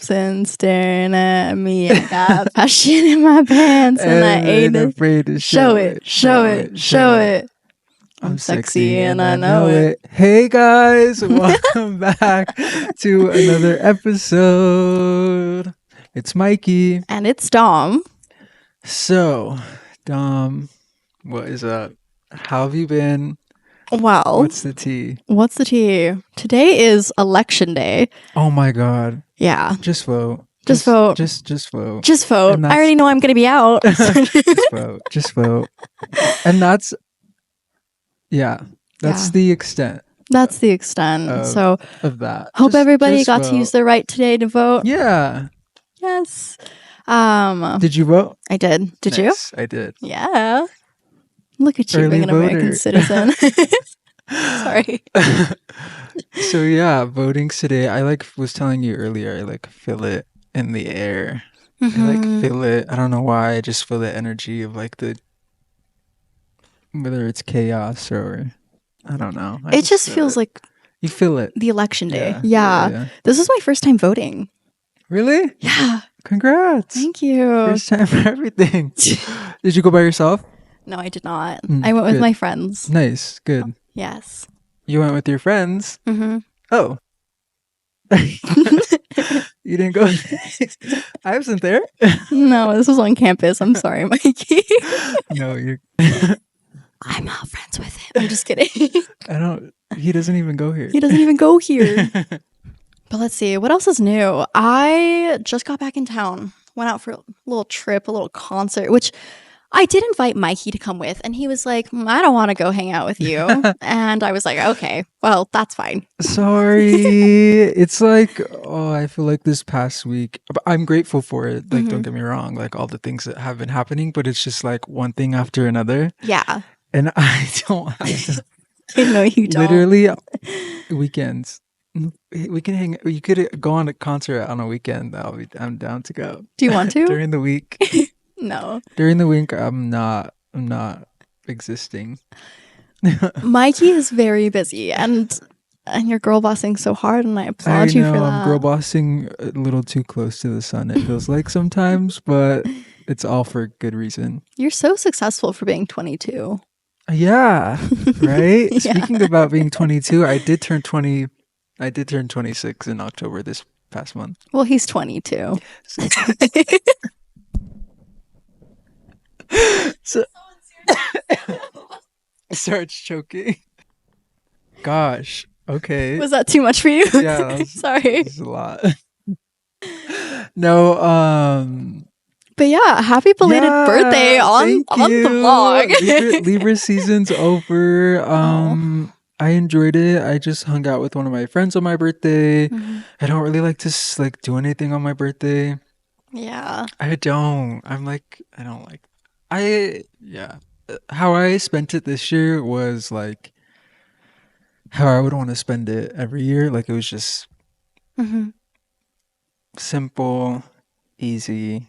and staring at me. I got passion in my pants and I ain't afraid to show it. I'm sexy and I know it. Hey guys, welcome back to another episode. It's Mikey. And it's Dom. So, Dom, what is up? How have you been? Well, what's the tea? Today is election day. Oh my god. Yeah. Just vote. Just vote. Just vote. Just vote. I already know I'm going to be out. Just vote. And that's the extent. That's the extent. Of that. Hope everybody got to use their right today to vote. Yeah. Yes. Did you vote? I did. Did Nice. you? I did. Yeah. Look at you Early being an voter. American citizen. Sorry. So yeah, voting today. I was telling you earlier, I feel it in the air. Mm-hmm. I feel it. I don't know why. I just feel the energy of whether it's chaos or I don't know. It just feels like you feel it. The election day. Yeah. Yeah. This is my first time voting. Really? Yeah. Congrats. Thank you. First time for everything. Did you go by yourself? No, I did not. I went with my friends. Nice. Good. Yes. You went with your friends? Mm-hmm. Oh. You didn't go? I wasn't there. No, this was on campus. I'm sorry, Mikey. No, you're... I'm not friends with him. I'm just kidding. He doesn't even go here. He doesn't even go here. But let's see. What else is new? I just got back in town. Went out for a little trip, a little concert, which I did invite Mikey to come with. And he was like, I don't want to go hang out with you. And I was like, okay, well, that's fine. Sorry. It's I feel like this past week, I'm grateful for it. Don't get me wrong, all the things that have been happening, but it's just one thing after another. Yeah. And I don't have to. I know you don't. Literally, weekends. We can hang. You could go on a concert on a weekend. I'm down to go. Do you want to? During the week? No. During the week, I'm not existing. Mikey is very busy, and you're girl bossing so hard, and I applaud you for that. I'm girl bossing a little too close to the sun. It feels like sometimes, but it's all for good reason. You're so successful for being 22. Yeah, right? Yeah. Speaking about being 22, I did turn 26 in October this past month. Well, he's 22. So starts choking. Gosh. Okay. Was that too much for you? Yeah. Sorry. That's a lot. No, but yeah, happy belated birthday on the vlog. Libra season's over. I enjoyed it. I just hung out with one of my friends on my birthday. I don't really like to do anything on my birthday. Yeah. I don't. How I spent it this year was how I would want to spend it every year. It was just simple, easy.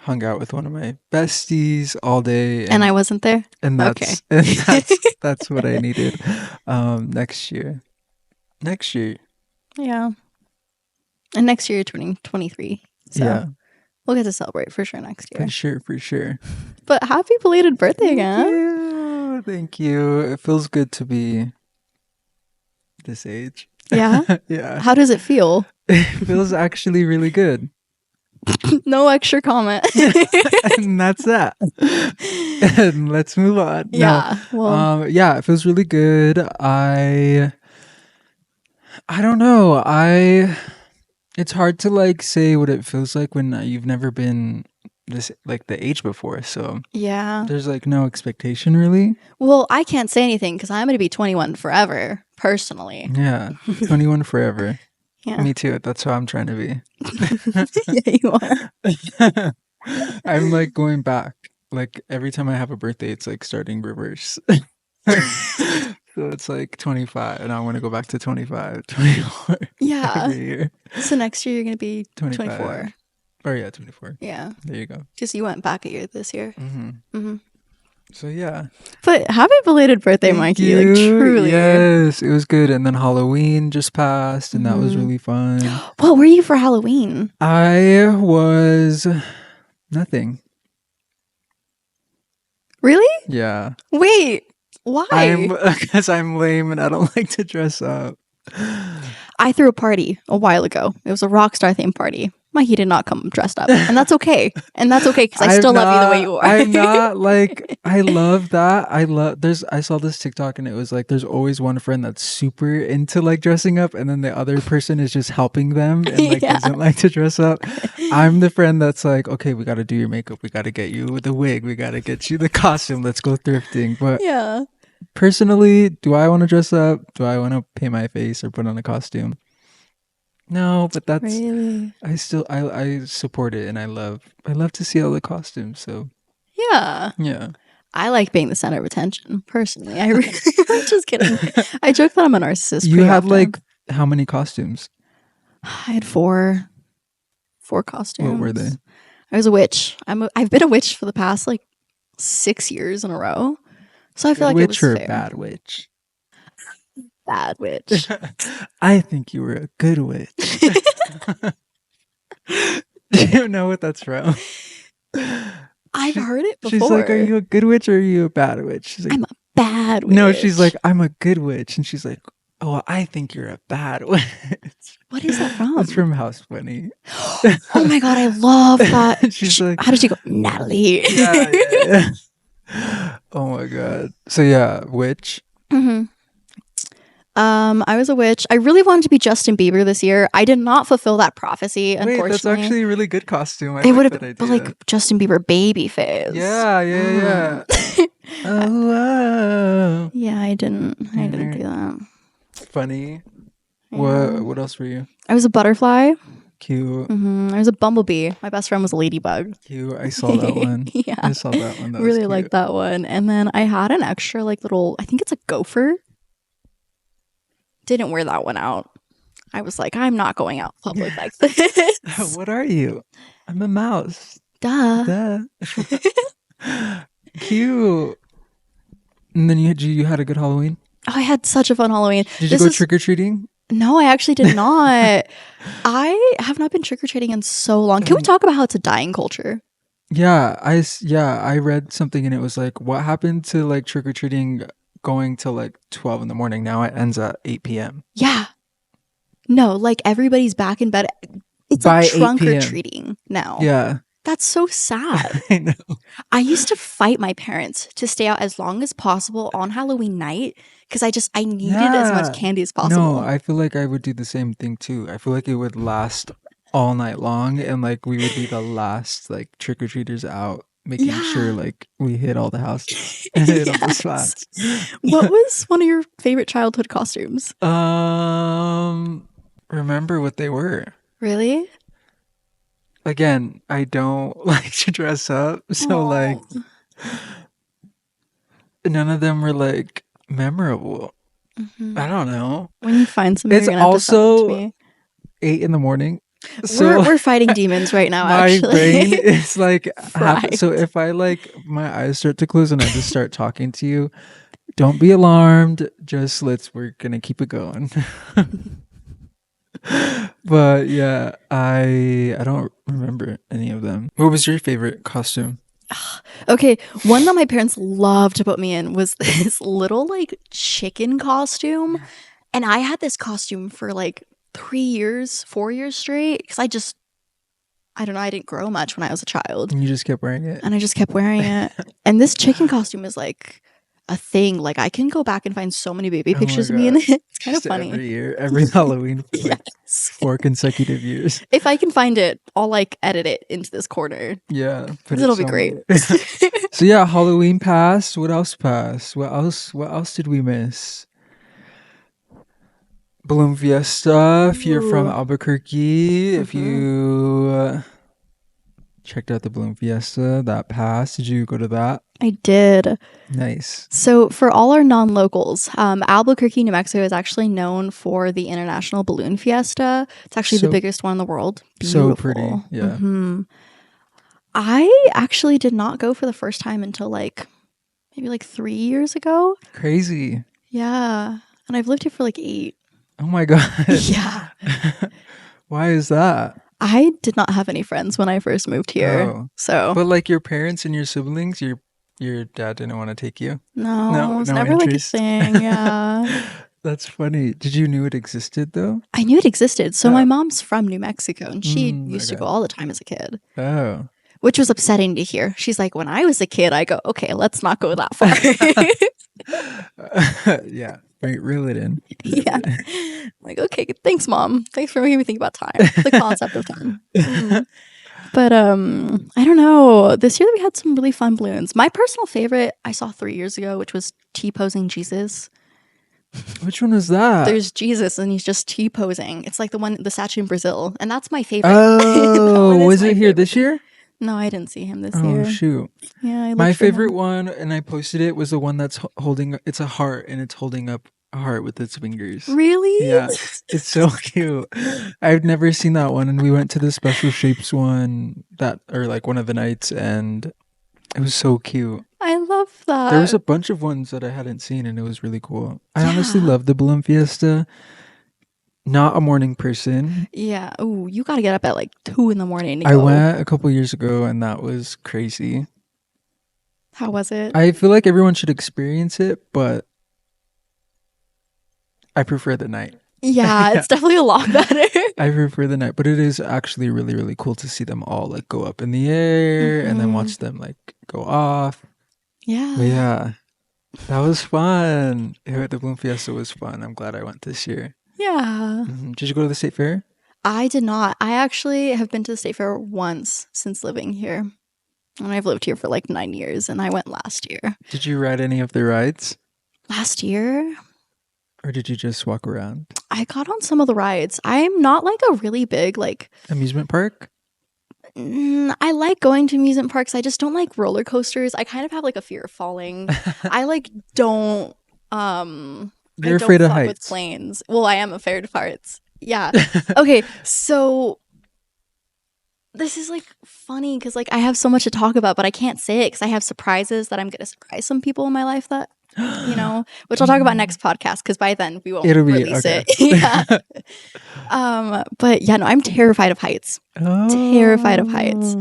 Hung out with one of my besties all day, and I wasn't there. And that's okay. That's what I needed. Next year. Yeah. And next year, 2023. So yeah. We'll get to celebrate for sure next year. For sure. But happy belated birthday again. Thank you. It feels good to be this age. Yeah? Yeah. How does it feel? It feels actually really good. No extra comment. And that's that. And let's move on. Yeah. No. Well, it feels really good. I don't know. It's hard to say what it feels like when you've never been this the age before. So yeah, there's no expectation really. Well, I can't say anything because I'm going to be 21 forever, personally. Yeah, 21 forever. Yeah. Me too. That's how I'm trying to be. Yeah, you are. I'm going back. Every time I have a birthday, it's starting reverse. So it's 25, and I want to go back to 25, 24. Yeah. Every year. So next year you're going to be 24. Oh yeah, 24. Yeah. There you go. Just you went back a year this year. Mm-hmm. So yeah. But happy belated birthday, Thank Mikey. you. Like, truly. Yes, it was good. And then Halloween just passed, and that was really fun. What were you for Halloween? I was nothing. Really? Yeah. Wait, why? Because I'm lame and I don't like to dress up. I threw a party a while ago. It was a rock star themed party. Mikey did not come dressed up, and that's okay. And that's okay because I still love you the way you are. I'm not like, I love that. I saw this TikTok and it was like, there's always one friend that's super into like dressing up, and then the other person is just helping them and like doesn't like to dress up. I'm the friend that's like, okay, we got to do your makeup. We got to get you the wig. We got to get you the costume. Let's go thrifting. But yeah. Personally, do I want to dress up? Do I want to paint my face or put on a costume? No, but that's Really? I support it, and I love to see all the costumes. So Yeah. I like being the center of attention personally. I'm just kidding. I joke that I'm a narcissist. You had often. like how many costumes? I had four costumes. What were they? I was a witch. I've been a witch for the past like 6 years in a row. So I feel like it was fair. Witch or bad witch? Bad witch. I think you were a good witch. Do you know what that's from? I've heard it before. She's like, are you a good witch or are you a bad witch? She's like, I'm a bad witch. No, she's like, I'm a good witch. And she's like, oh, I think you're a bad witch. What is that from? It's from House Bunny. Oh my God, I love that. She's like, how did she go? Natalie. yeah. Oh my God. So yeah, witch. Mm-hmm. I was a witch. I really wanted to be Justin Bieber this year. I did not fulfill that prophecy, unfortunately. Wait, that's actually a really good costume. It would have been, but like Justin Bieber baby face. Yeah. Oh. Yeah, I didn't do that. Funny. Yeah. What else were you? I was a butterfly. Cute. I was a bumblebee. My best friend was a ladybug. Cute. I saw that one. Yeah, I saw that one. That really liked that one. And then I had an extra like little, I think it's a gopher. Didn't wear that one out. I was like, I'm not going out public like this. What are you? I'm a mouse. Duh. Cute. And then you had a good Halloween? Oh, I had such a fun Halloween. Did you go trick-or-treating? No, I actually did not. I have not been trick-or-treating in so long. Can we talk about how it's a dying culture? Yeah, I read something and it was like, what happened to like trick-or-treating going till like 12 in the morning? Now it ends at 8 p.m. Yeah. No, like everybody's back in bed. It's by like trunk-or-treating now. Yeah. That's so sad. I know. I used to fight my parents to stay out as long as possible on Halloween night because I needed as much candy as possible. No, I feel like I would do the same thing too. I feel like it would last all night long, and like we would be the last like trick-or-treaters out, making sure like we hit all the houses and hit all the spots. What was one of your favorite childhood costumes? Remember what they were. Really? Again, I don't like to dress up, so like none of them were like memorable. I don't know. When you find something, it's you're gonna have to send it to me. 8 in the morning. So we're fighting demons right now. My actually, brain is like Fried. So if I like my eyes start to close and I just start talking to you, don't be alarmed. Just we're gonna keep it going. But yeah, I don't remember any of them. What was your favorite costume? Okay, one that my parents loved to put me in was this little like chicken costume, and I had this costume for like 4 years straight because I don't know, I didn't grow much when I was a child. And you just kept wearing it? And I just kept wearing it. And this chicken costume is like a thing. Like I can go back and find so many baby pictures of me in it. It's kind of funny. Every year, every Halloween for like 4 consecutive years. If I can find it, I'll like edit it into this corner. Yeah. It'll be great. So yeah, Halloween passed. What else passed? What else did we miss? Balloon Fiesta. If you're from Albuquerque, if you checked out the Balloon Fiesta, that passed. Did you go to that? I did. Nice. So for all our non-locals, Albuquerque, New Mexico is actually known for the International Balloon Fiesta. It's actually the biggest one in the world. Beautiful. So pretty. Yeah. I actually did not go for the first time until like maybe like 3 years ago. Crazy. Yeah. And I've lived here for like 8. Oh my God. Yeah. Why is that? I did not have any friends when I first moved here. Oh. So But like your parents and your siblings, your dad didn't want to take you? no, it's No never like a interest. thing. Yeah. That's funny. Did you knew it existed though? I knew it existed. So my Oh. mom's from New Mexico and she used to Okay. go all the time as a kid, Oh. which was upsetting to hear. She's like, when I was a kid, I go, okay, let's not go that far. Yeah. Reel it in. Yeah. Like, okay, thanks, Mom. Thanks for making me think about time, the concept of time. But I don't know. This year we had some really fun balloons. My personal favorite I saw 3 years ago, which was T-posing Jesus. Which one was that? There's Jesus and he's just T-posing. It's like the statue in Brazil, and that's my favorite. Oh, was it here this year? No, I didn't see him this Oh year. shoot. Yeah, I My looked for him. favorite one, and I posted it, was the one that's holding. It's a heart, and it's holding up a heart with its fingers. Really? Yeah, it's so cute. I've never seen that one, and we went to the special shapes one or like one of the nights, and it was so cute. I love that. There was a bunch of ones that I hadn't seen, and it was really cool. I honestly Yeah. love the balloon fiesta. Not a morning person. Yeah. Oh, you got to get up at like 2 in the morning to I go. went a couple years ago, and that was crazy. How was it? I feel like everyone should experience it, but I prefer the night. Yeah, it's definitely a lot better. I prefer the night, but it is actually really, really cool to see them all like go up in the air and then watch them like go off. Yeah. But yeah, that was fun. The Bloom Fiesta was fun. I'm glad I went this year. Yeah. Did you go to the state fair? I did not. I actually have been to the state fair once since living here. And I've lived here for like 9 years, and I went last year. Did you ride any of the rides? Last year? Or did you just walk around? I got on some of the rides. I'm not like a really big like amusement park? I like going to amusement parks. I just don't like roller coasters. I kind of have like a fear of falling. I like don't You're afraid of heights. With planes. Well, I am afraid of heights. Yeah. Okay, so this is like funny because like I have so much to talk about, but I can't say it because I have surprises that I'm gonna surprise some people in my life that which I'll talk about next podcast because by then we won't release it. Yeah. But yeah, no, I'm terrified of heights. Terrified of heights.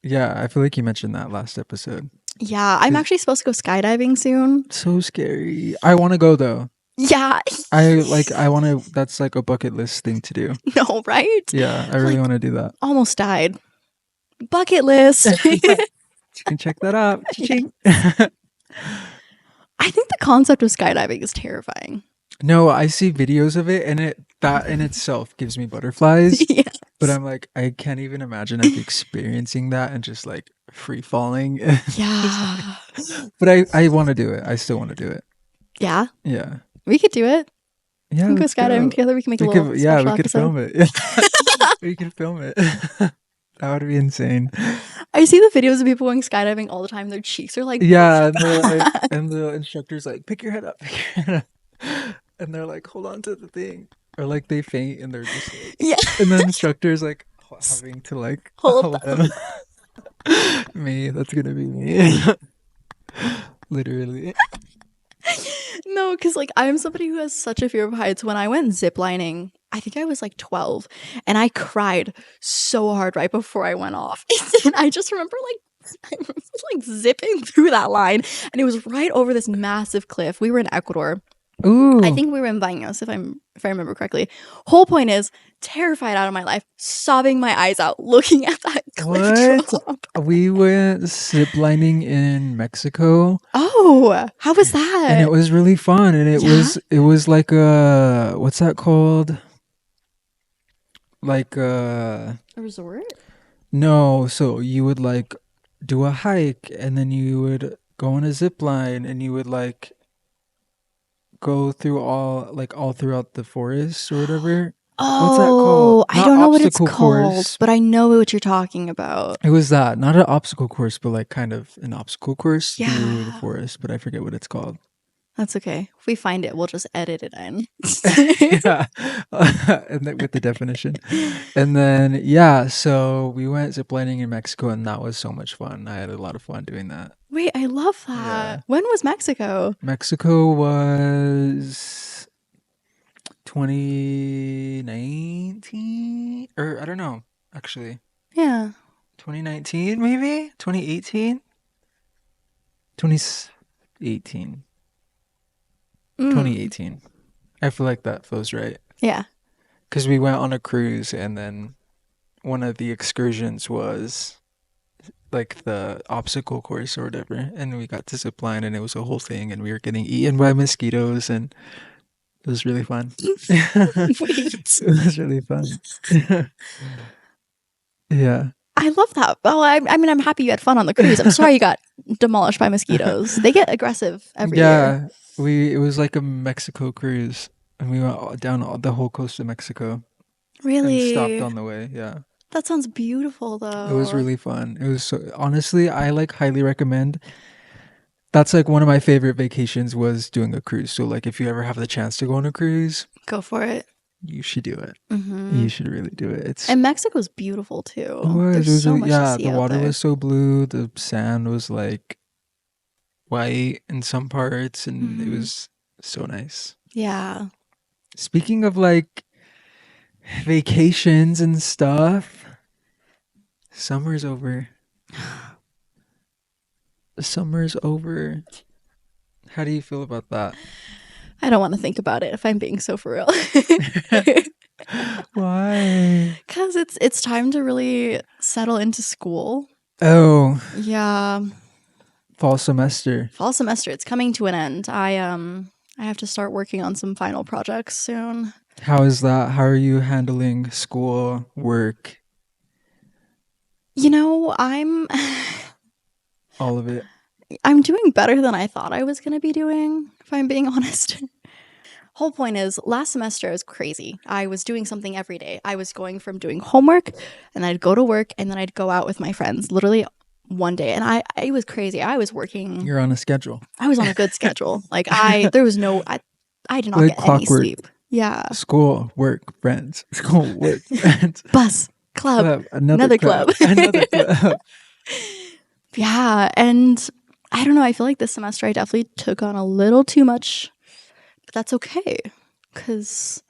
Yeah, I feel like you mentioned that last episode. Yeah, I'm actually supposed to go skydiving soon. So scary. I want to go though. Yeah. I want to, that's like a bucket list thing to do. No, right? Yeah, I really want to do that. Almost died. Bucket list. You can check that out. I think the concept of skydiving is terrifying. No, I see videos of it and that in itself gives me butterflies. Yes. But I'm like, I can't even imagine like experiencing that and just like free falling. Yeah. But I want to do it. I still want to do it. Yeah. Yeah. We could do it. Yeah. We can go skydiving together. We can make a little yeah, we could episode. film it. We could film it. That would be insane. I see the videos of people going skydiving all the time. Their cheeks are like, yeah, and the instructor's like, pick your head up, and they're like, hold on to the thing, or like they faint and they're just like, yeah. And the instructor's like having to like hold them. Me, that's gonna be me. Literally. No, because like I'm somebody who has such a fear of heights. When I went ziplining, I think I was like 12 and I cried so hard right before I went off. And I just remember like zipping through that line, and it was right over this massive cliff. We were in Ecuador. Ooh. I think we were in Baños, if I remember correctly. Whole point is terrified out of my life, sobbing my eyes out, looking at that cliff drop. We went ziplining in Mexico. Oh, how was that? And it was really fun. And it was like a, what's that called? Like a resort? No, so you would like do a hike and then you would go on a zip line and you would like go through all throughout the forest or whatever. Oh, what's that called? I don't know what it's called, but I know what you're talking about. It was that, not an obstacle course, but like kind of an obstacle course through the Yeah. forest, but I forget what it's called. That's okay. If we find it, we'll just edit it in. Yeah. And then with the definition. And then so we went ziplining in Mexico and that was so much fun. I had a lot of fun doing that. Wait, I love that. Yeah. When was Mexico? Mexico was 2019, or I don't know, actually. Yeah. 2019 maybe? 2018? 2018. 2018. I feel like that feels right. Yeah. Because we went on a cruise, and then one of the excursions was like the obstacle course or whatever, and we got to zip line, and it was a whole thing, and we were getting eaten by mosquitoes, and it was really fun. Wait. It was really fun. Yeah. I love that. Well, I mean, I'm happy you had fun on the cruise. I'm sorry you got demolished by mosquitoes. They get aggressive every year. It was like a Mexico cruise, and we went down the whole coast of Mexico and stopped Really? on the way. Yeah. That sounds beautiful, though. It was really fun. It was honestly, I like highly recommend. That's like one of my favorite vacations was doing a cruise. So like if you ever have the chance to go on a cruise, Go for it. you should do it. Mm-hmm. You should really do it. And Mexico's beautiful too. It There's so much to yeah, see the out water there. was so blue, the sand was like white in some parts, and it was so nice. Yeah. Speaking of like vacations and stuff, summer's over. Summer's over. How do you feel about that? I don't want to think about it if I'm being so for real. Why? Because it's time to really settle into school. Oh, Yeah. fall semester. Fall semester. It's coming to an end. I have to start working on some final projects soon. How is that? How are you handling school, work? You know, I'm All of it. I'm doing better than I thought I was going to be doing, if I'm being honest. Whole point is, last semester was crazy. I was doing something every day. I was going from doing homework, and I'd go to work, and then I'd go out with my friends, literally one day. And it was crazy. I was working. You're on a schedule. I was on a good schedule. Like there was no, I did not Like get any clockwork. sleep. Yeah. School, work, friends. School, work, friends. Bus, club, another club. Another club. Yeah. And I don't know. I feel like this semester I definitely took on a little too much, but that's okay. Because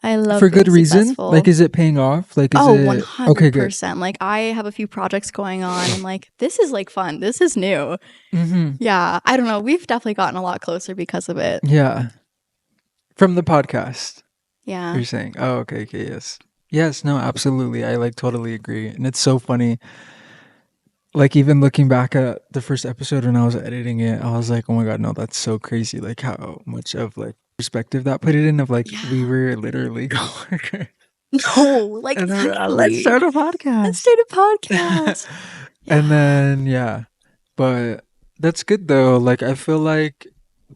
I love For good being reason? successful. Like, is it paying off? Like, is it 100%. okay? Good. Like, I have a few projects going on, and like, this is like fun. This is new. Mm-hmm. Yeah, I don't know. We've definitely gotten a lot closer because of it. Yeah. From the podcast, Yeah. you're saying. Oh, okay, yes. No, absolutely. I like totally agree, and it's so funny. Like even looking back at the first episode when I was editing it, I was like, oh my god, no, that's so crazy. Like how much of like perspective that put it in of like we were literally coworkers. No, like And then, let's start a podcast. Let's start a podcast. And then but that's good though. Like I feel like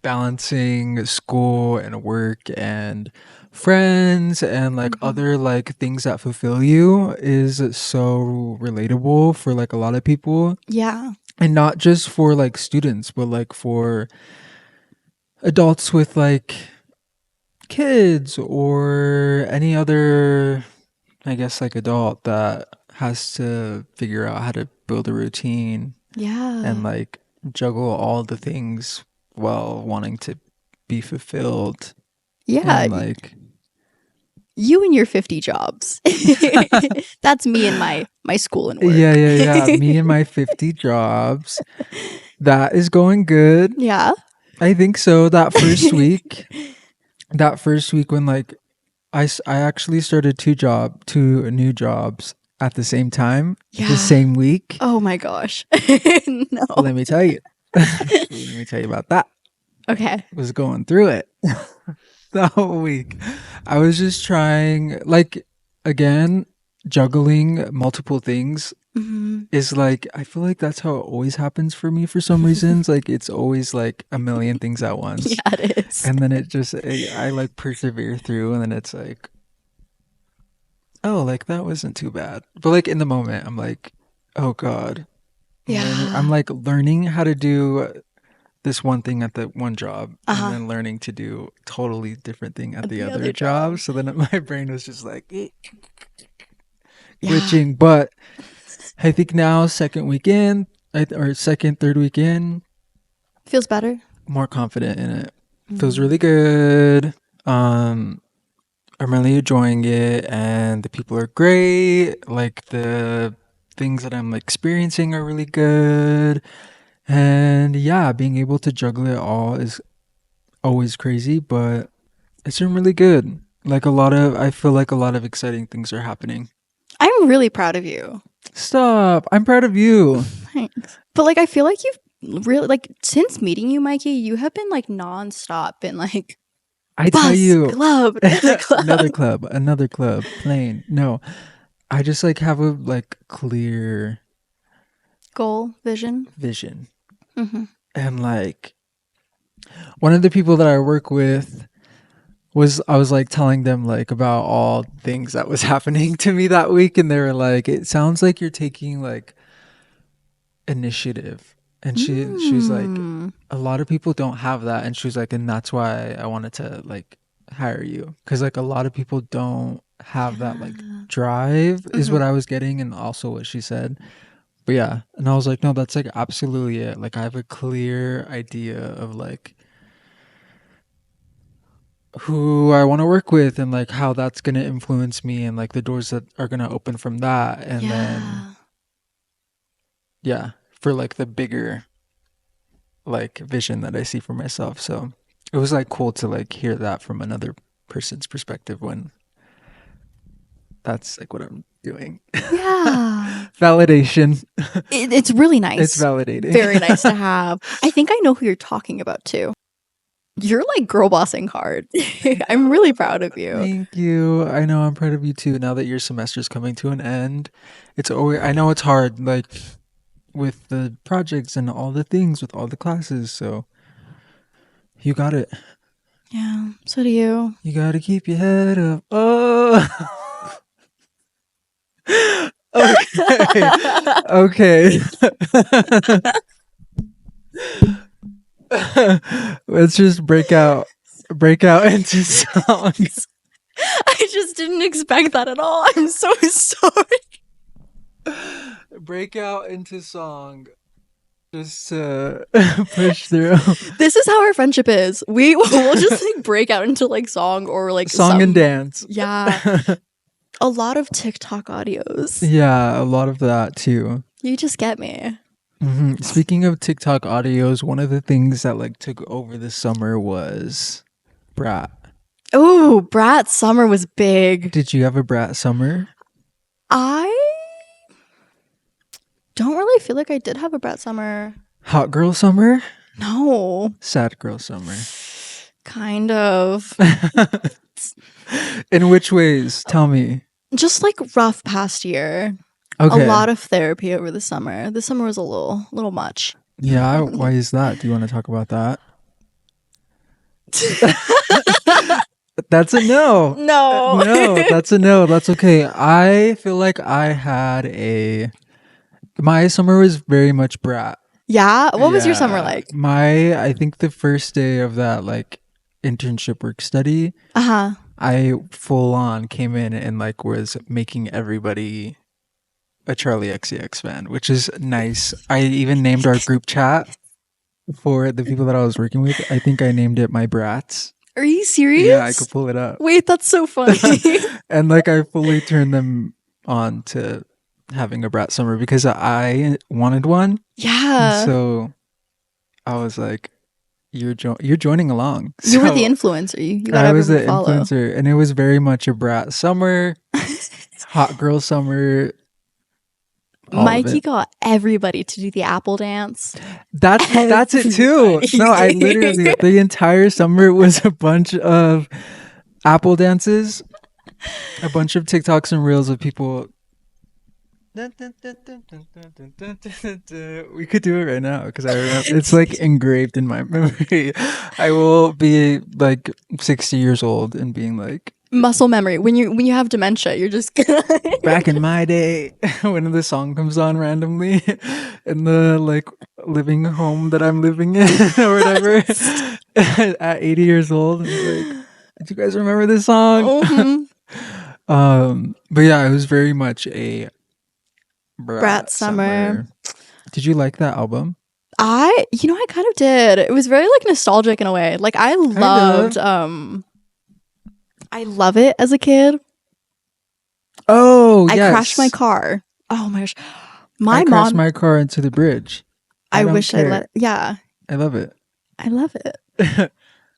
balancing school and work and friends and like other like things that fulfill you is so relatable for like a lot of people. Yeah. And not just for like students, but like for adults with like kids or any other, I guess, like adult that has to figure out how to build a routine. Yeah. And like juggle all the things while wanting to be fulfilled. Yeah. And like you and your 50 jobs. That's me and my school and work. Yeah. Me and my 50 jobs. That is going good. Yeah. I think so. That first week when like I actually started two new jobs at the same time, the same week. Oh my gosh. No. Let me tell you. Let me tell you about that. Okay. Was going through it the whole week. I was just trying, like, again, juggling multiple things is like, I feel like that's how it always happens for me for some reasons. Like, it's always like a million things at once. Yeah, it is. And then it just, I like persevere through, and then it's like, oh, like that wasn't too bad. But like in the moment, I'm like, oh God. I'm like learning how to do this one thing at the one job and then learning to do totally different thing at the other job. So then my brain was just like glitching. But I think now, second week in, or second, third week in. Feels better. More confident in it. Feels really good. I'm really enjoying it, and the people are great. Like the things that I'm experiencing are really good. And yeah, being able to juggle it all is always crazy, but it's been really good. I feel like a lot of exciting things are happening. I'm really proud of you. Stop. I'm proud of you. Thanks. But like, I feel like you've really, like, since meeting you, Mikey, you have been like nonstop, been like, I bus, tell you, club, club. another club, plane. No, I just like have a like clear Goal, vision. And like one of the people that I work with I was like telling them like about all things that was happening to me that week, and they were like, it sounds like you're taking like initiative. And she's like, a lot of people don't have that, and she was like, and that's why I wanted to like hire you, because like a lot of people don't have that like drive is what I was getting, and also what she said. But yeah, and I was like, no, that's like absolutely it. Like I have a clear idea of like who I want to work with, and like how that's going to influence me, and like the doors that are going to open from that. And then yeah, for like the bigger like vision that I see for myself. So it was like cool to like hear that from another person's perspective when that's like what I'm doing. Yeah. Validation. It's really nice. It's validating. Very nice to have. I think I know who you're talking about too. You're like girl bossing hard. I'm really proud of you. Thank you. I know I'm proud of you too. Now that your semester's coming to an end, it's always, I know it's hard, like with the projects and all the things with all the classes. So you got it. Yeah. So do you. You got to keep your head up. Oh. Okay. Let's just break out into songs. I just didn't expect that at all. I'm so sorry. Break out into song. Just push through. This is how our friendship is. We'll just like break out into like song or like song and dance. Yeah. A lot of TikTok audios. Yeah, a lot of that too. You just get me. Mm-hmm. Speaking of TikTok audios, one of the things that like took over the summer was Brat. Oh, Brat summer was big. Did you have a Brat summer? I don't really feel like I did have a Brat summer. Hot girl summer? No. Sad girl summer. Kind of. In which ways? Tell me. Just like rough past year. Okay. A lot of therapy over the summer. The summer was a little much. Yeah, why is that? Do you want to talk about that? That's a no. No. No, that's a no. That's okay. I feel like my summer was very much Brat. Yeah? What was your summer like? I think the first day of that like internship work study, I full on came in and like was making everybody a Charlie XCX fan, which is nice. I even named our group chat for the people that I was working with. I think I named it My Brats. Are you serious? Yeah, I could pull it up. Wait, that's so funny. And like I fully turned them on to having a Brat summer because I wanted one. Yeah. And so I was like, you're joining along. You were the influencer. You got I was the follow. influencer, and it was very much a Brat summer, hot girl summer. Mikey got everybody to do the apple dance. That's it too. No, I literally the entire summer was a bunch of apple dances, a bunch of TikToks and reels of people. We could do it right now because I remember it's like engraved in my memory. I will be like 60 years old and being like muscle memory. When you have dementia, you're just gonna back in my day when the song comes on randomly in the like living home that I'm living in or whatever at 80 years old. And like, do you guys remember this song? Mm-hmm. But yeah, it was very much a Brat summer. Did you like that album? I kind of did. It was very like nostalgic in a way. Like I love it as a kid. Oh, I yes. crashed my car. Oh my gosh. I crashed my car into the bridge. I wish I let. Yeah. I love it. I love it.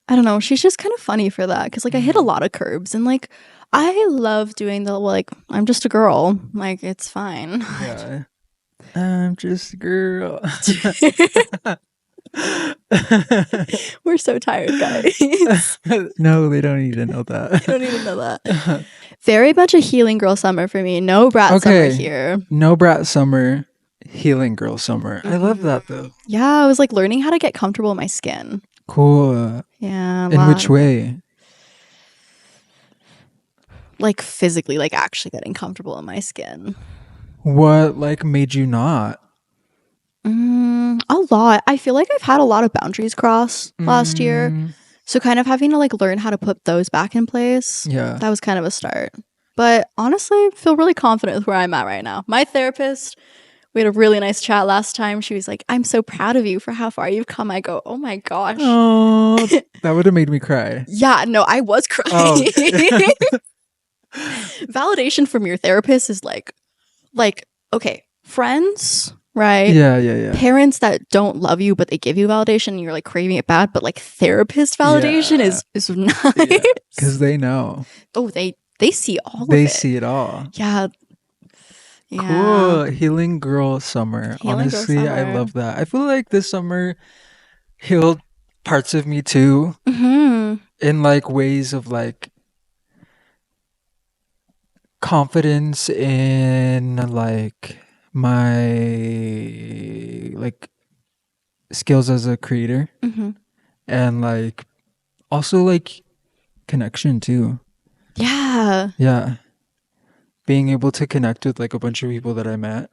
I don't know. She's just kind of funny for that because like I hit a lot of curbs and like I love doing the like I'm just a girl. Like it's fine. Yeah. I'm just a girl. We're so tired, guys. No, they don't need to know that. They don't even know that. Very much a healing girl summer for me. No brat summer here. No brat summer. Healing girl summer. I love that though. Yeah, I was like learning how to get comfortable in my skin. Cool. Yeah. In which way? Like physically, like actually getting comfortable in my skin. What like made you not? A lot. I feel like I've had a lot of boundaries crossed last year. So kind of having to like learn how to put those back in place. Yeah. That was kind of a start. But honestly, I feel really confident with where I'm at right now. My therapist, we had a really nice chat last time. She was like, I'm so proud of you for how far you've come. I go, oh my gosh. Oh, that would have made me cry. Yeah, no, I was crying. Oh. Validation from your therapist is like, okay, friends, right? Yeah. Parents that don't love you, but they give you validation and you're like craving it bad, but like therapist validation is nice. Because they know. Oh, they see all of it. They see it all. Yeah. Cool. Healing girl summer. Honestly, I love that. I feel like this summer healed parts of me too. In like ways of like confidence in like my like skills as a creator. And like also like connection too. Yeah. Being able to connect with like a bunch of people that I met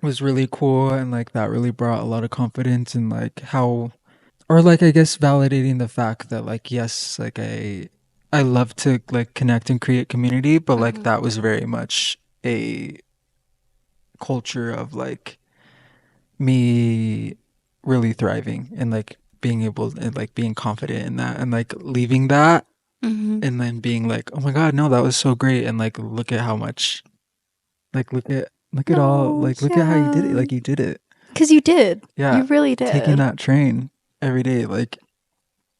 was really cool, and like that really brought a lot of confidence and like how, or like I guess validating the fact that like yes, like I love to like connect and create community, but like that was very much a culture of like me really thriving and like being able and like being confident in that and like leaving that and then being like, oh my god, no, that was so great, and like look at how much, like look at all, like look at how you did it, like you did it because you did. Yeah, you really did. Taking that train every day, like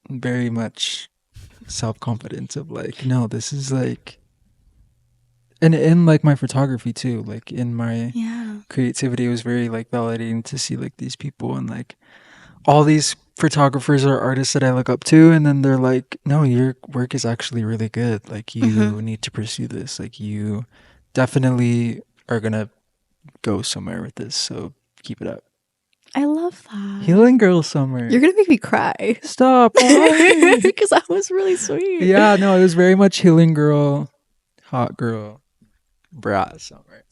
very much self-confidence of like, no, this is like, and in like my photography too, like in my creativity, it was very like validating to see like these people and like all these photographers or artists that I look up to, and then they're like, no, your work is actually really good, like you need to pursue this, like you definitely are gonna go somewhere with this, so keep it up. I love that. Healing girl summer. You're gonna make me cry. Stop. Because that was really sweet. Yeah, no, it was very much healing girl, hot girl, brat summer.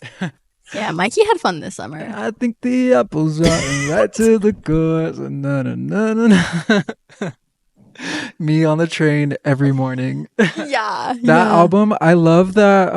Yeah, Mikey had fun this summer. I think the apples are right to the course. No. Me on the train every morning. That album, I love that.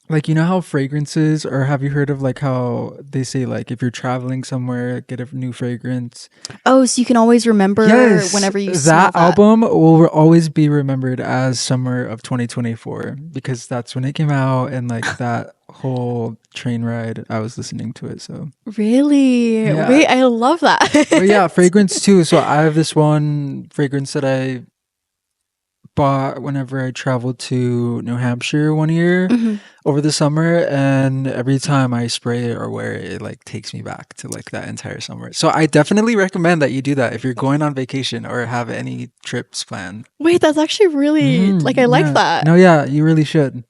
Like, you know how fragrances, or have you heard of like how they say like if you're traveling somewhere, get a new fragrance? Oh, so you can always remember whenever you smell that. Album will always be remembered as summer of 2024 because that's when it came out, and like that whole train ride I was listening to it. So really, wait, I love that. But yeah, fragrance too. So I have this one fragrance that I bought whenever I traveled to New Hampshire one year over the summer, and every time I spray it or wear it, it like takes me back to like that entire summer. So I definitely recommend that you do that if you're going on vacation or have any trips planned. Wait, that's actually really like I like that. No, yeah, you really should.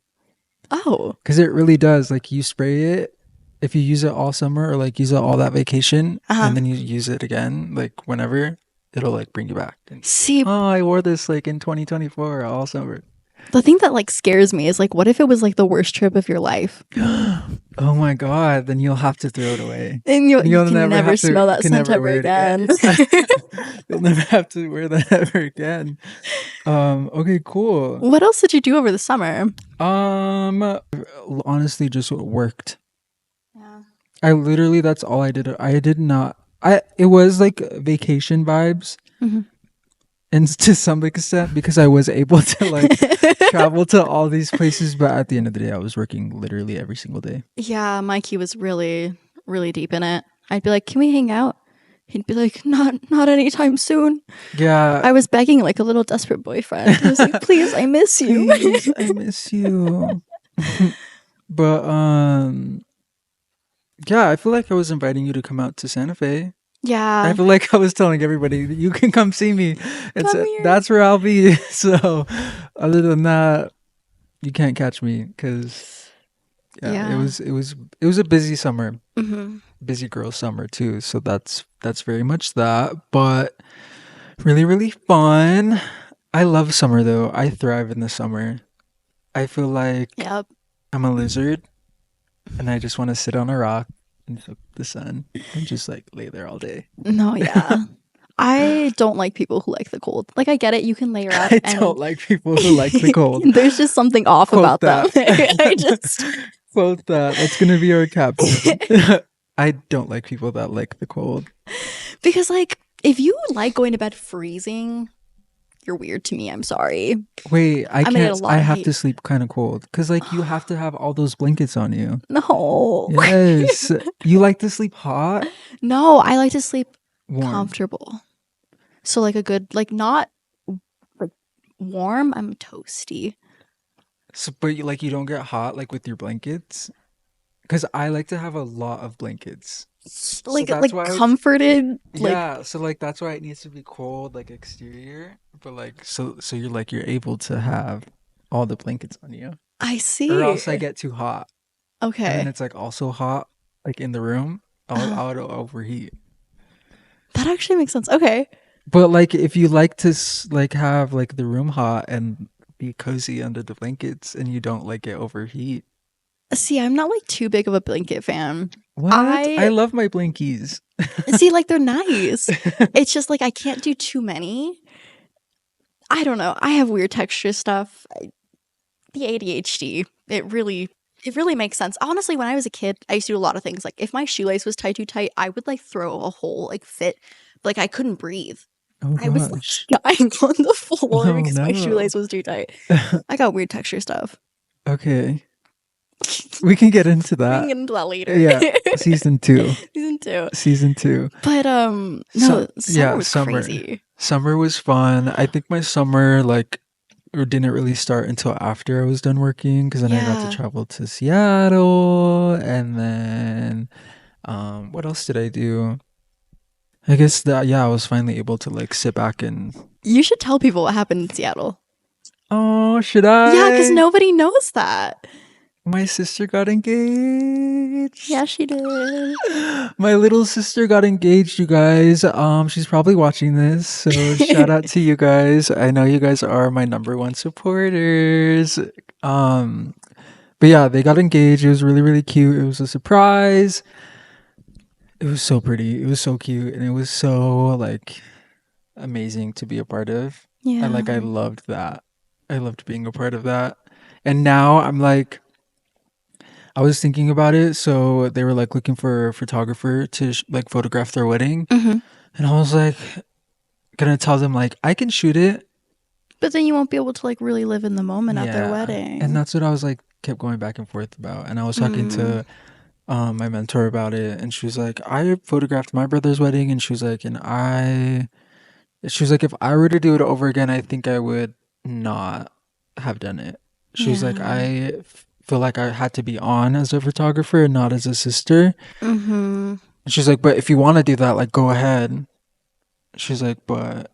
Oh, because it really does. Like you spray it, if you use it all summer or like use it all that vacation, and then you use it again like whenever, it'll like bring you back. And, see, oh, I wore this like in 2024 all summer. The thing that like scares me is like, what if it was like the worst trip of your life? Oh my god, then you'll have to throw it away. And you can never smell that scent ever again. You'll never have to wear that ever again. Okay, cool. What else did you do over the summer? Honestly, just worked. Yeah. I literally, that's all I did. I did not. It was like vacation vibes, Mhm. and to some extent because I was able to like travel to all these places. But at the end of the day, I was working literally every single day. Yeah, Mikey was really, really deep in it. I'd be like, "Can we hang out?" He'd be like, "Not anytime soon." Yeah, I was begging like a little desperate boyfriend. I was like, "Please, I miss you." please, I miss you. But yeah, I feel like I was inviting you to come out to Santa Fe. I Yeah, feel like I was telling everybody you can come see me. It's come here. that's where I'll be. So other than that, you can't catch me because yeah, Yeah. it was a busy summer, Hmm. busy girl summer too. So that's very much that, but really really fun. I love summer though. I thrive in the summer. I feel like Yep. I'm a lizard and I just want to sit on a rock and soak the sun and just like lay there all day. No, yeah. I don't like people who like the cold. Like, I get it. You can layer up, I don't and like people who like the cold. there's just something off Quote about them. that. I just Quote that. That's gonna be our caption. I don't like people that like the cold. because, like, if you like going to bed freezing, you're weird to me. I'm sorry. Wait, I I'm gonna get can't. a lot I of have hate. to sleep kind of cold because, like, you have to have all those blankets on you. No. Yes, you like to sleep hot, No, I like to sleep warm. comfortable. So, like, a good, like, not like warm. I'm toasty. So, but you don't get hot like with your blankets. Because I like to have a lot of blankets. So that's Like why. comforted. Like, Yeah, so like that's why it needs to be cold, like exterior, but like so you're able to have all the blankets on you, I or see. else I get too hot, and then Okay. it's like also hot, like in the room, I'll overheat. That actually makes sense. Okay. But like if you like to like have like the room hot and be cozy under the blankets, and you don't like it overheat. See, I'm not like too big of a blanket fan. What? I I love my blankies. see, like, they're nice. It's just like I can't do too many. I don't know. I have weird texture stuff. The ADHD. It really makes sense. Honestly, when I was a kid, I used to do a lot of things. Like, if my shoelace was tied too tight, I would like throw a whole like fit. Like, I couldn't breathe. Oh I was like gosh. dying on the floor Oh because my no. shoelace was too tight. I got weird texture stuff. Okay. We can get into We can that. get into that later. Yeah, season 2. Season 2. Season 2. But So no, summer yeah, was summer. crazy. Summer was fun. I think my summer like or didn't really start until after I was done working because then I got to Yeah. travel to Seattle and then what else did I do? I guess that yeah, I was finally able to like sit back and You should tell people what happened in Seattle. oh, should Yeah, because I? nobody knows that. My sister got engaged. Yeah, she did. My little sister got engaged, you guys. She's probably watching this, so shout out to you guys. I know you guys are my number one supporters. Um, but yeah, they got engaged. It was really, really cute. It was a surprise. It was so pretty. It was so cute, and it was so like amazing to be a part of. And Yeah. like I loved that. I loved being a part of that. And now I'm like I was thinking about it. So they were like looking for a photographer to like photograph their wedding. Hmm. And I was like, gonna tell them like I can shoot it. But then you won't be able to like really live in the moment at their Yeah. And wedding. that's what I was like kept going back and forth about. And I was talking Mm. to my mentor about it and she was like, I photographed my brother's wedding and she was like, she was like, if I were to do it over again, I think I would not have done it. She was like, Yeah. feel like I had to be on as a photographer and not as a sister. Mm-hmm. And she's like, but if you want to do that, like, go ahead. She's like, but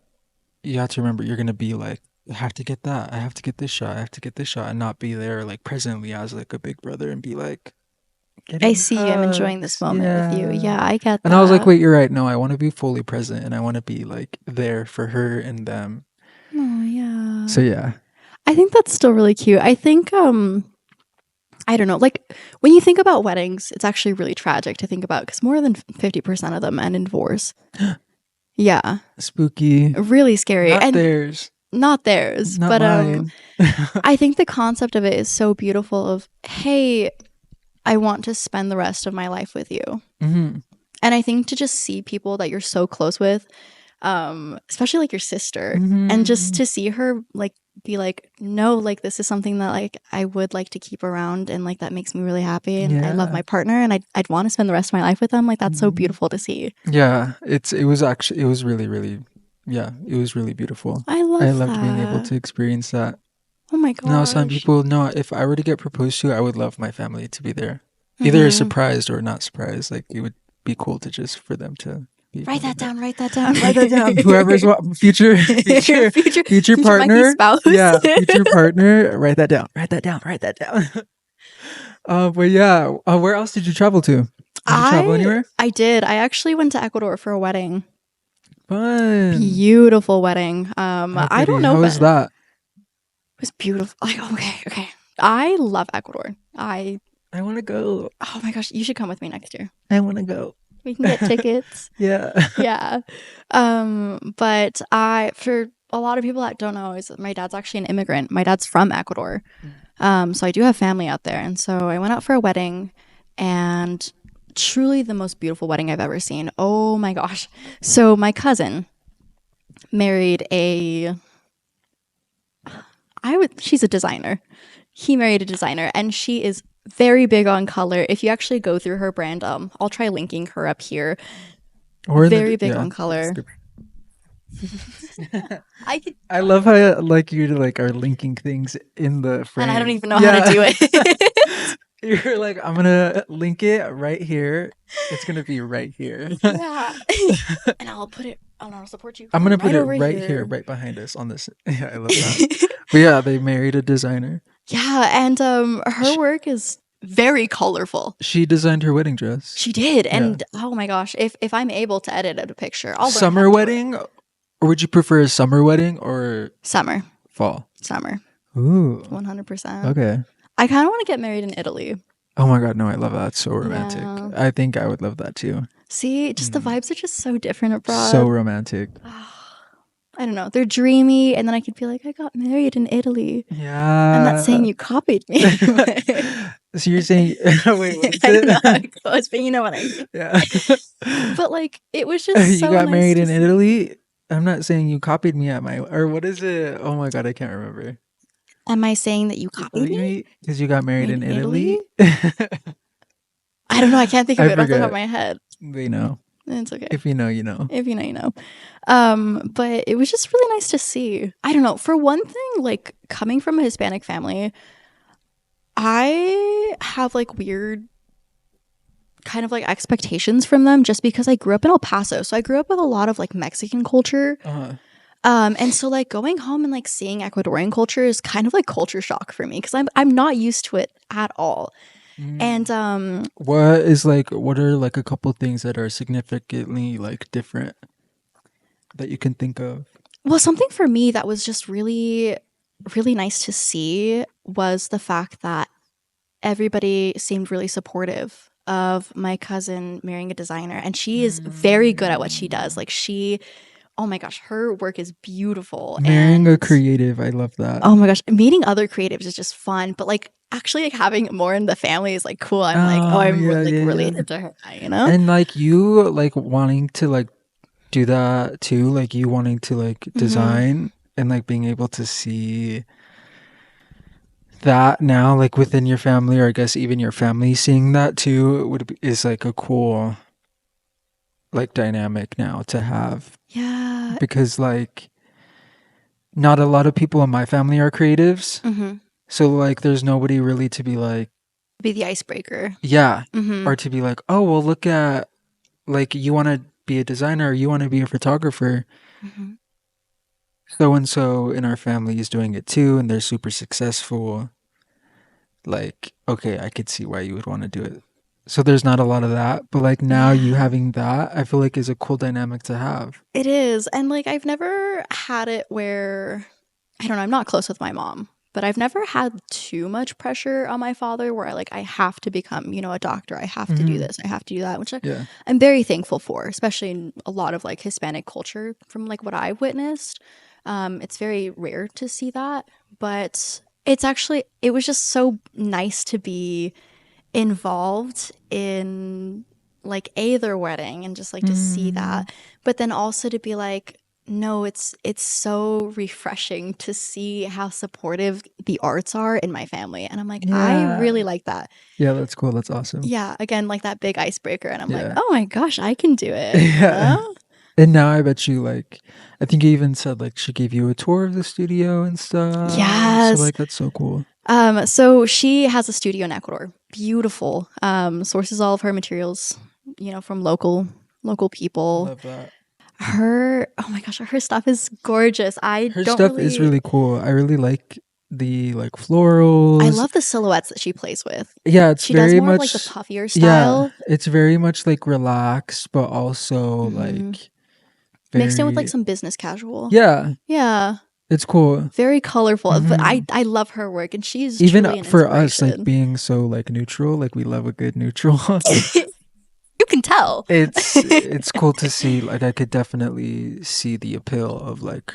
you have to remember, you're going to be like, I have to get that. I have to get this shot. I have to get this shot and not be there like presently as like a big brother and be like, I getting see you. I'm enjoying this hugs. moment with you. Yeah. Yeah, I get And I was like, that. wait, you're right. No, I want to be fully present and I want to be like there for her and them. Oh, yeah. So yeah. I think that's still really cute. I think I don't know, like when you think about weddings, it's actually really tragic to think about because more than 50% of them end in divorce. Yeah, Spooky. really scary. Not And theirs. not theirs, Not but mine. I think the concept of it is so beautiful of, hey, I want to spend the rest of my life with you. Mm-hmm. And I think to just see people that you're so close with, especially like your sister, and just to see her like be like, no, like this is something that like I would like to keep around, and like that makes me really happy, and I love my partner, and I'd want to spend the rest of my life with them. Like that's so beautiful to see. Yeah, it was really, really, yeah, it was really beautiful. I loved being able that. to experience that. Oh my Now, some gosh. people, no, if I were to get proposed to, I would love my family to be there. Either surprised or not surprised. Like, it would be cool to just for them to be Write part that of it. down. Write that down. Write that down. Whoever's future future partner. Mikey spouse. Yeah, future partner. Write that down. Write that down. Write that down. But yeah, where else did you travel to? Did you travel anywhere? I did. I actually went to Ecuador for a wedding. Fun. Beautiful wedding. How I don't pretty. know. How was that? It was beautiful. Like, okay. I love Ecuador. I want to go. Oh my gosh, you should come with me next year. I want to go. We can get tickets. Yeah. Yeah. But for a lot of people that don't know, is that my dad's actually an immigrant. My dad's from Ecuador. So I do have family out there. And so I went out for a wedding, and truly the most beautiful wedding I've ever seen. Oh my gosh. So my cousin married she's a designer. He married a designer, and she is very big on color. If you actually go through her brand, I'll try linking her up here. Very big on color. I love how like you like are linking things in the frame, and I don't even know how to do it. You're like, I'm gonna link it right here. It's gonna be right here. Yeah. And I'll put it. I'll support you. I'm gonna put it over right here, right behind us on this. Yeah, I love that. But yeah, they married a designer. Yeah, and her work is very colorful. She designed her wedding dress. She did, and oh my gosh, if I'm able to edit a picture, I'll summer wedding, or would you prefer a summer wedding or summer? Fall. Summer. Ooh. 100%. Okay. I kind of want to get married in Italy. Oh my god, no, I love that. It's so romantic. Yeah. I think I would love that too. See, just the vibes are just so different abroad. So romantic. I don't know. They're dreamy, and then I could be like, I got married in Italy. Yeah. I'm not saying you copied me. So you're saying, wait, I don't know how it goes, but you know what I mean. Yeah. But like, it was just so you got nice married to in see. Italy? I'm not saying you copied me at my, or what is it? Oh my god, I can't remember. Am I saying that you copied me? Because you got married in Italy? I don't know. I can't think of it off the top of my head. They know. It's okay. If you know, you know. If you know, you know. But it was just really nice to see. I don't know. For one thing, like coming from a Hispanic family, I have like weird kind of like expectations from them just because I grew up in El Paso. So I grew up with a lot of like Mexican culture. And so like going home and like seeing Ecuadorian culture is kind of like culture shock for me because I'm not used to it at all. And what are like a couple things that are significantly like different that you can think of? Well, something for me that was just really, really nice to see was the fact that everybody seemed really supportive of my cousin marrying a designer, and she is very good at what she does. Like oh my gosh, her work is beautiful. Marrying a creative, I love that. Oh my gosh, meeting other creatives is just fun, but like actually like having more in the family is like cool. I'm like, oh, I'm related to her, you know? And like you like wanting to like do that too, like you wanting to like design and like being able to see that now like within your family, or I guess even your family seeing that too is like a cool like dynamic now to have. Yeah. Because like not a lot of people in my family are creatives. So like there's nobody really to be like be the icebreaker. Yeah. Or to be like, oh well, look at like you want to be a designer or you want to be a photographer. So and so in our family is doing it too, and they're super successful. Like, okay, I could see why you would want to do it. So there's not a lot of that, but like now you having that, I feel like is a cool dynamic to have. It is. And like I've never had it where, I don't know, I'm not close with my mom, but I've never had too much pressure on my father where I have to become, you know, a doctor. I have to do this. I have to do that, which I'm very thankful for, especially in a lot of like Hispanic culture from like what I've witnessed. It's very rare to see that, but it was just so nice to be involved in like their wedding and just like to see that, but then also to be like, no, it's so refreshing to see how supportive the arts are in my family, and I'm like, I really like that. Yeah, that's cool. That's awesome. Yeah, again, like that big icebreaker, and I'm like, Yeah. oh my gosh, I can do it. Yeah. You know? And now I bet you, like, I think you even said like she gave you a tour of the studio and stuff. Yes. So like that's so cool. So she has a studio in Ecuador. Beautiful. Sources all of her materials, you know, from local people. Love that. Oh my gosh, her stuff is gorgeous. Her stuff is really cool. I really like the like florals. I love the silhouettes that she plays with. Yeah, she does more of like the puffier style. Yeah, it's very much like relaxed, but also like mixed in with like some business casual. Yeah. Yeah. It's cool. Very colorful. But I love her work, and she's even truly an for us, like being so like neutral, like we love a good neutral. You can tell. It's cool to see. Like I could definitely see the appeal of like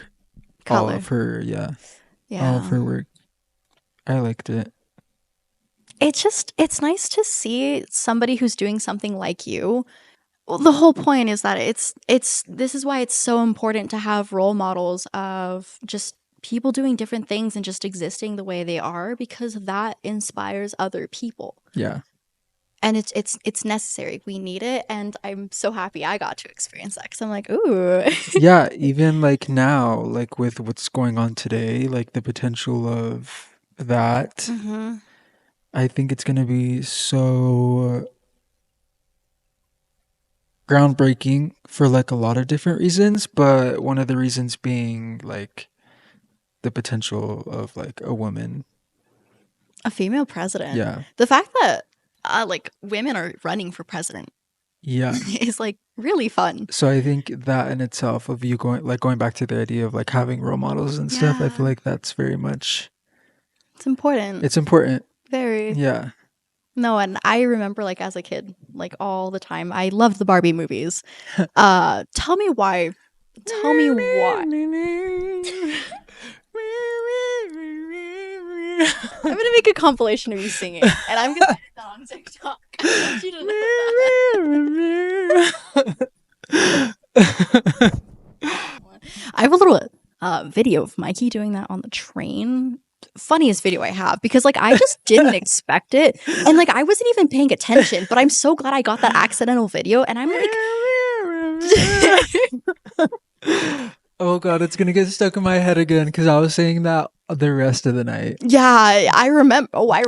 color. All of her, all of her work. I liked it. It's nice to see somebody who's doing something like you. Well, the whole point is that this is why it's so important to have role models of just people doing different things and just existing the way they are, because that inspires other people. Yeah. And it's necessary. We need it, and I'm so happy I got to experience that, because I'm like, ooh. Yeah, even like now, like with what's going on today, like the potential of that, I think it's gonna be so groundbreaking for like a lot of different reasons, but one of the reasons being like the potential of like a woman, a female president. Yeah. The fact that like women are running for president, is like really fun. So I think that in itself, of you going back to the idea of like having role models and stuff, I feel like that's very much, it's important. It's important. Very. Yeah. No, and I remember like as a kid, like all the time, I loved the Barbie movies. Tell me why. Tell me why. I'm gonna make a compilation of you singing, and I'm gonna put it on TikTok. I want you to know that. I have a little video of Mikey doing that on the train. Funniest video I have, because like I just didn't expect it, and like I wasn't even paying attention, but I'm so glad I got that accidental video, and I'm like oh god, it's gonna get stuck in my head again, because I was saying that the rest of the night. Yeah, I remember. Not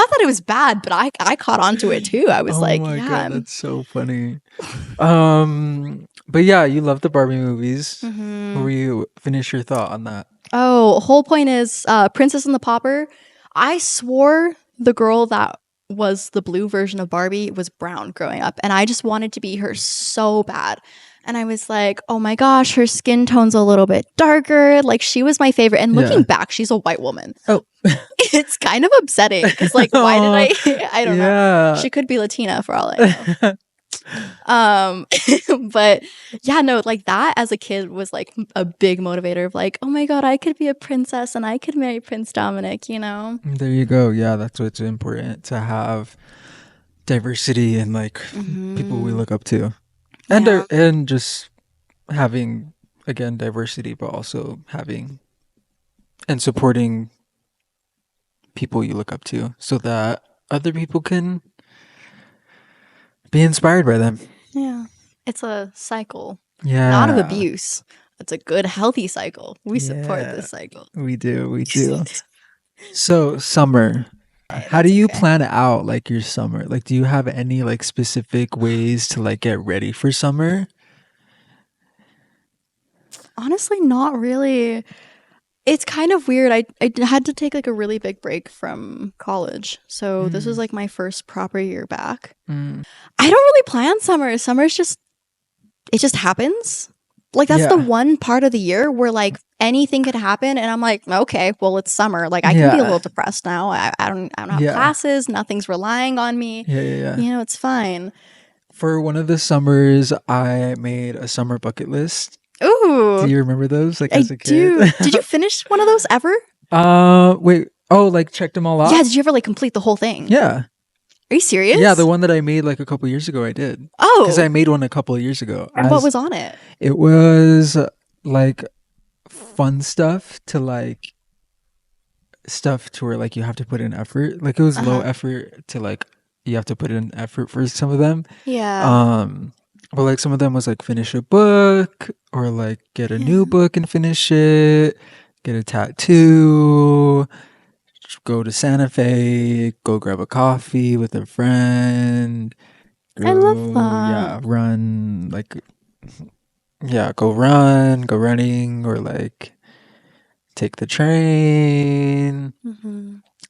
that it was bad, but I caught on to it too. I was like, my god, that's so funny. But yeah, you love the Barbie movies. Will you finish your thought on that? Oh, whole point is Princess and the Pauper. I swore the girl that was the blue version of Barbie was brown growing up, and I just wanted to be her so bad. And I was like, oh my gosh, her skin tone's a little bit darker. Like, she was my favorite. And looking back, she's a white woman. Oh. It's kind of upsetting, because like, why did I don't know. She could be Latina for all I know. But yeah, no, like that as a kid was like a big motivator of like, oh my god, I could be a princess and I could marry Prince Dominic, you know? There you go. Yeah, that's what's important, to have diversity and like people we look up to. And just having, again, diversity, but also having and supporting people you look up to, so that other people can be inspired by them. Yeah. It's a cycle. Yeah. Not of abuse. It's a good, healthy cycle. We support this cycle. We do. So, summer. How do you plan out like your summer? Like, do you have any like specific ways to like get ready for summer? Honestly, not really. It's kind of weird. I had to take like a really big break from college. So this was like my first proper year back. I don't really plan summer. Summer's just, it just happens. Like that's the one part of the year where like anything could happen, and I'm like, okay, well, it's summer. Like I can be a little depressed now. I don't have classes. Nothing's relying on me. Yeah. You know, it's fine. For one of the summers, I made a summer bucket list. Ooh. Do you remember those? Like as a kid? Do. Did you finish one of those ever? Wait. Oh, like checked them all off? Yeah, did you ever like complete the whole thing? Yeah. Are you serious? Yeah, the one that I made like a couple years ago, I did. Oh. Because I made one a couple of years ago. And what was on it? It was like fun stuff to like stuff to where like you have to put in effort. Like it was low effort to like you have to put in effort for some of them. Yeah. But like some of them was like finish a book or like get a new book and finish it, get a tattoo, go to Santa Fe, go grab a coffee with a friend. I love that. Yeah, run like go running or like take the train.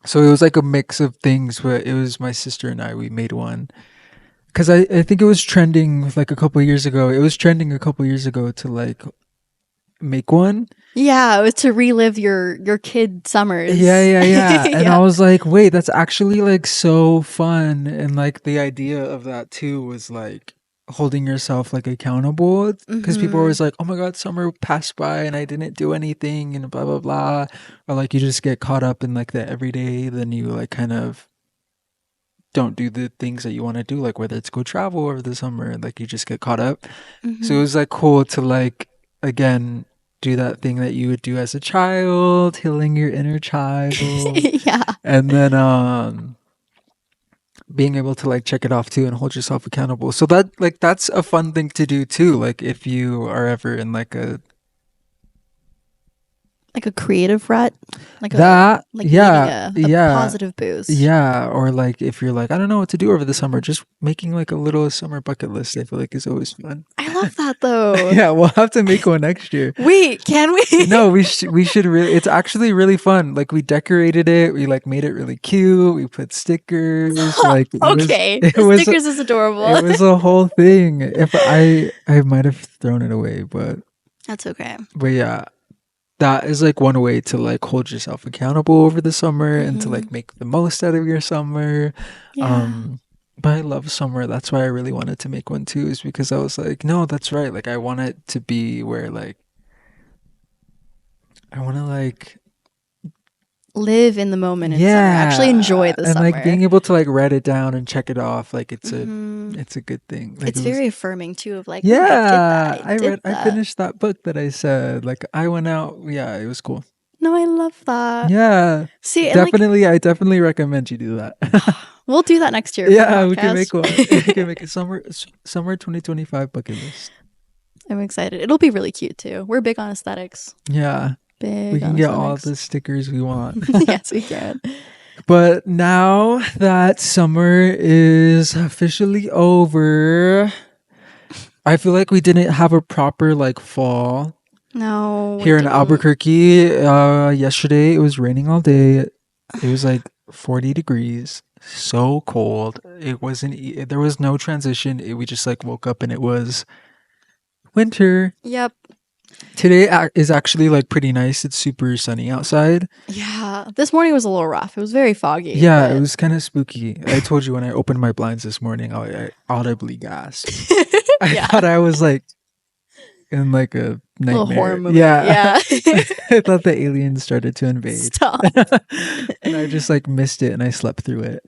So it was like a mix of things, but it was my sister and we made one. Because I think it was trending like a couple years ago. It was trending a couple years ago to like make one. Yeah, it was to relive your kid summers. Yeah. And I was like, wait, that's actually like so fun. And like the idea of that too was like holding yourself like accountable, because people are always like, oh my god, summer passed by and I didn't do anything and blah blah blah, or like you just get caught up in like the everyday, then you like kind of don't do the things that you want to do, like whether it's go travel over the summer, like you just get caught up. So it was like cool to like again do that thing that you would do as a child, healing your inner child. Yeah. And then being able to like check it off too and hold yourself accountable. So that like that's a fun thing to do too. Like if you are ever in like a creative rut, a positive boost. Yeah, or like if you're like, I don't know what to do over the summer, just making like a little summer bucket list, I feel like is always fun. I love that though. Yeah, we'll have to make one next year. Wait, can we? No, we should really. It's actually really fun. Like we decorated it, we like made it really cute. We put stickers. Like Stickers is adorable. It was a whole thing. If I might have thrown it away, but that's okay. But yeah. That is like one way to like hold yourself accountable over the summer and to like make the most out of your summer. Yeah. But I love summer. That's why I really wanted to make one too, is because I was like, no, that's right. Like I want it to be where like I want to like live in the moment in summer. Actually enjoy the summer. And like being able to like write it down and check it off, like it's a good thing. Like, it's very affirming too of like, I finished that book that I said, like I went out. Yeah, it was cool. No, I love that. Yeah. See, definitely, I definitely recommend you do that. We'll do that next year. Yeah, we can make one. We can make a summer 2025 bucket list. I'm excited. It'll be really cute too. We're big on aesthetics. Yeah. We can get all the stickers we want. Yes, we can. But now that summer is officially over, I feel like we didn't have a proper like fall. No. Here in Albuquerque, yesterday it was raining all day. It was like 40 degrees. So cold. It wasn't. There was no transition. We just like woke up and it was winter. Yep. Today is actually like pretty nice. It's super sunny outside. Yeah. This morning was a little rough. It was very foggy. Yeah, it was kind of spooky. I told you when I opened my blinds this morning, I audibly gasped. I thought I was like in like a nightmare. Little horror movie. Yeah. I thought the aliens started to invade. Stop. And I just like missed it and I slept through it.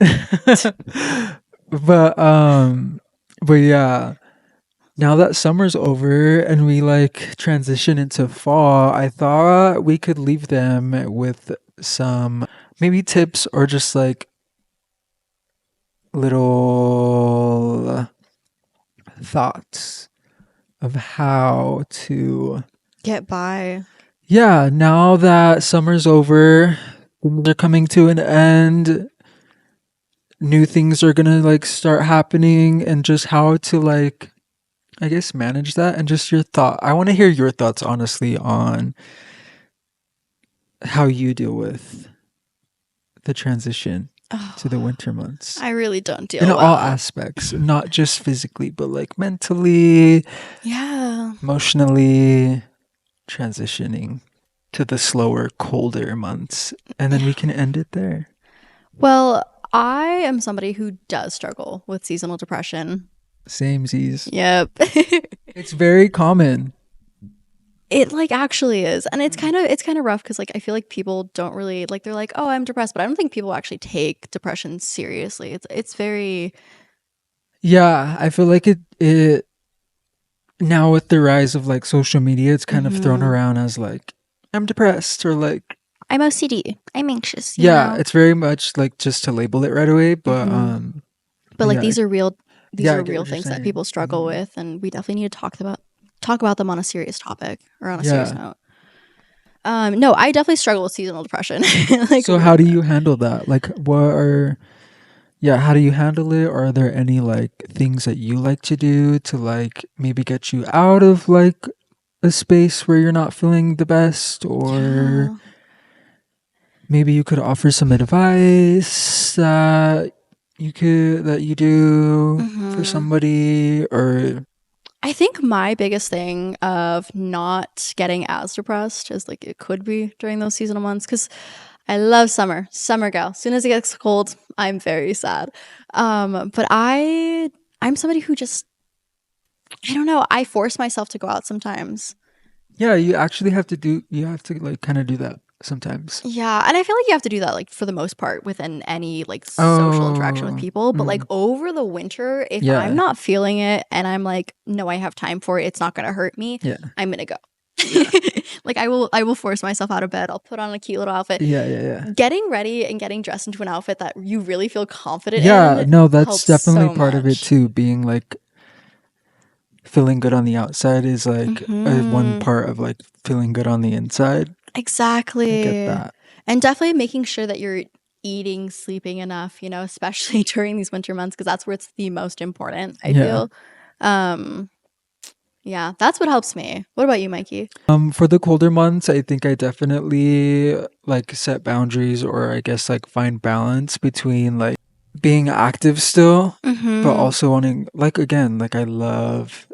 But yeah. Now that summer's over and we like transition into fall, I thought we could leave them with some maybe tips or just like little thoughts of how to get by. Yeah, now that summer's over, they're coming to an end. New things are gonna like start happening, and just how to like, I guess, manage that, and just your thought. I want to hear your thoughts, honestly, on how you deal with the transition to the winter months. I really don't deal in well. all aspects, not just physically, but like mentally, emotionally, transitioning to the slower, colder months, and then we can end it there. Well, I am somebody who does struggle with seasonal depression. Samesies. Yep. It's very common. It like actually is. And it's kind of rough because like I feel like people don't really like they're like, oh, I'm depressed, but I don't think people actually take depression seriously. It's very Yeah, I feel like it now with the rise of like social media, it's kind of thrown mhm. around as like I'm depressed or like I'm OCD. I'm anxious, you yeah, know. it's very much like just to label it right away, Hmm. But but like yeah, these yeah, I are get real what you're things that saying. people struggle with, and we definitely need to talk about them on a serious topic or on a serious Yeah. note. No, I definitely struggle with seasonal depression. Like So how do you handle that? Like what are yeah, how do you handle it? Are there any like things that you like to do to like maybe get you out of like a space where you're not feeling the best, or yeah. maybe you could offer some advice that you do for Hmm. somebody, or I think my biggest thing of not getting as depressed as like it could be during those seasonal months, because I love summer gal. As soon as it gets cold, I'm very sad. But I'm somebody who just I don't know. I force myself to go out sometimes. yeah, you have to like kind of do that sometimes. Yeah, and I feel like you have to do that like for the most part within any like social interaction with Oh, people, but like mm, over the winter, if I'm yeah, not feeling it and I'm like, no, I have time for it, it's not gonna hurt me, yeah, I'm gonna go. yeah, Like I will force myself out of bed. I'll put on a cute little outfit. yeah, yeah, yeah. Getting ready and getting dressed into an outfit that you really feel confident Yeah, in no, that's helps definitely so part of it much. too. Being like feeling good on the outside is like one Mhm. part of like feeling good on the inside. I get Exactly. that. And definitely making sure that you're eating, sleeping enough, you know, especially during these winter months because that's where it's the most important, I Yeah. feel. Um, yeah, that's what helps me. What about you, Mikey? For the colder months, I think I definitely like set boundaries, or I guess like find balance between like being active still, but Mhm. also wanting like again, like I love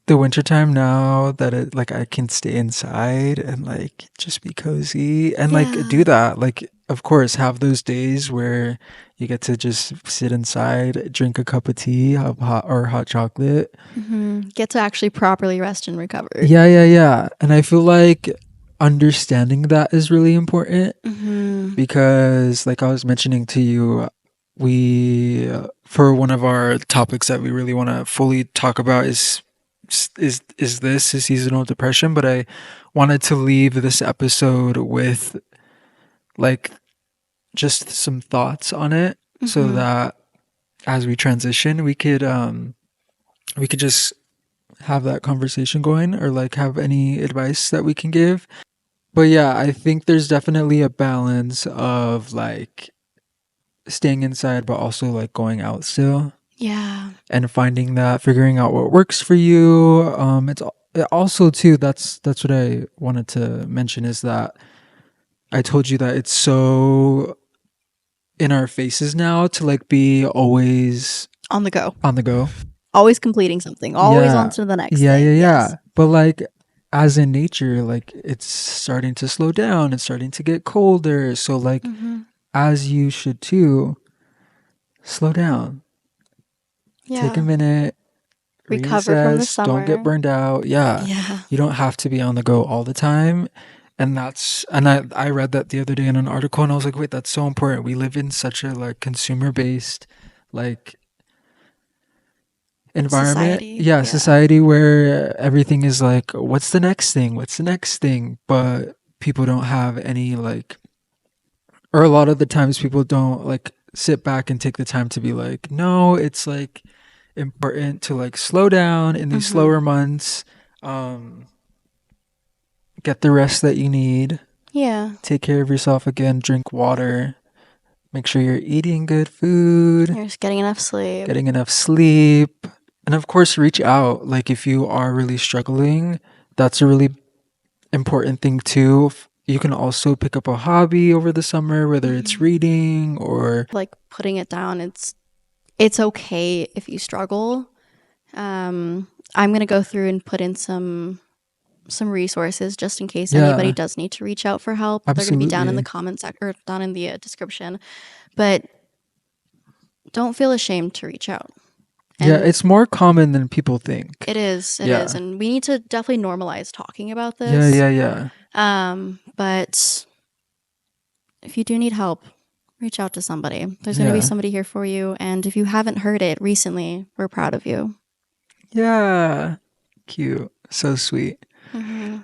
the wintertime now that it like I can stay inside and like just be cozy and like Yeah. do that. Like of course have those days where you get to just sit inside, drink a cup of tea, have hot chocolate. Mhm. Get to actually properly rest and recover. Yeah, yeah, yeah. And I feel like understanding that is really important Mhm. because like I was mentioning to you, we for one of our topics that we really want to fully talk about is seasonal depression, but I wanted to leave this episode with like just some thoughts on it so Mhm. that as we transition we could just have that conversation going, or like have any advice that we can give. But yeah, I think there's definitely a balance of like staying inside but also like going out still, Yeah. and figuring out what works for you. It also too, that's what I wanted to mention, is that I told you that it's so in our faces now to like be always On the go. on the go. Always completing something. Always on Yeah. to the next Yeah, yeah, thing. yeah. Yes. But like as in nature, like it's starting to slow down, it's starting to get colder. So like Mhm. as you should too, slow down. Take a Yeah. minute, Recover from the reassess, don't get summer. burned out. Yeah. Yeah. You don't have to be on the go all the time. And I read that the other day in an article and I was like, wait, that's so important. We live in such a like consumer based like environment. Society. Yeah, Yeah. society where everything is like, what's the next thing? What's the next thing? But people don't have any like, or a lot of the times people don't like sit back and take the time to be like, no, it's like important to like slow down in these Mhm. slower months, um, get the rest that you need, Yeah. take care of yourself again, drink water, make sure you're eating good food, You're just getting enough sleep. getting enough sleep, and of course, reach out. Like, if you are really struggling, that's a really important thing too. You can also pick up a hobby over the summer, whether it's Mhm. reading or Like putting it down. It's okay if you struggle. I'm gonna go through and put in some resources just in case anybody yeah, does need to reach out for help. They're gonna be down in the absolutely. comments or down in the description. But don't feel ashamed to reach out. Yeah, it's more common than people think. It is. It Yeah. is. And we need to definitely normalize talking about Yeah, this. yeah. But if you do need help, reach out to somebody. There's going to be Yeah. somebody here for you. And if you haven't heard it recently, we're proud of you. Yeah. Cute. So sweet. Mm-hmm.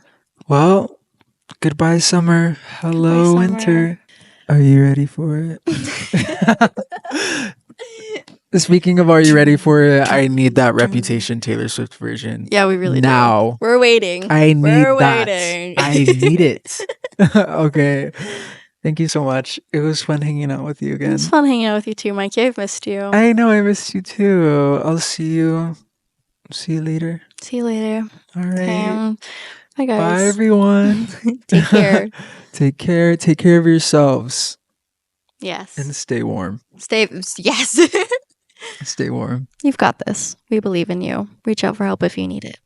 Well, goodbye, summer. Hello, Goodbye, winter. Are you ready for it? Speaking of Are You Ready For It, I need that Reputation Taylor Swift version. Yeah, we really now. do. We're waiting. I need We're that. waiting. I need it. Okay. Thank you so much. It was fun hanging out with you again. It's fun hanging out with you too, Mikey. I've missed you. I know I missed you too. I'll see you. See you later. See you later. All right. Bye, guys. Bye, everyone. Take care. Take care. Take care of yourselves. Yes. And stay warm. Yes. Stay warm. You've got this. We believe in you. Reach out for help if you need it.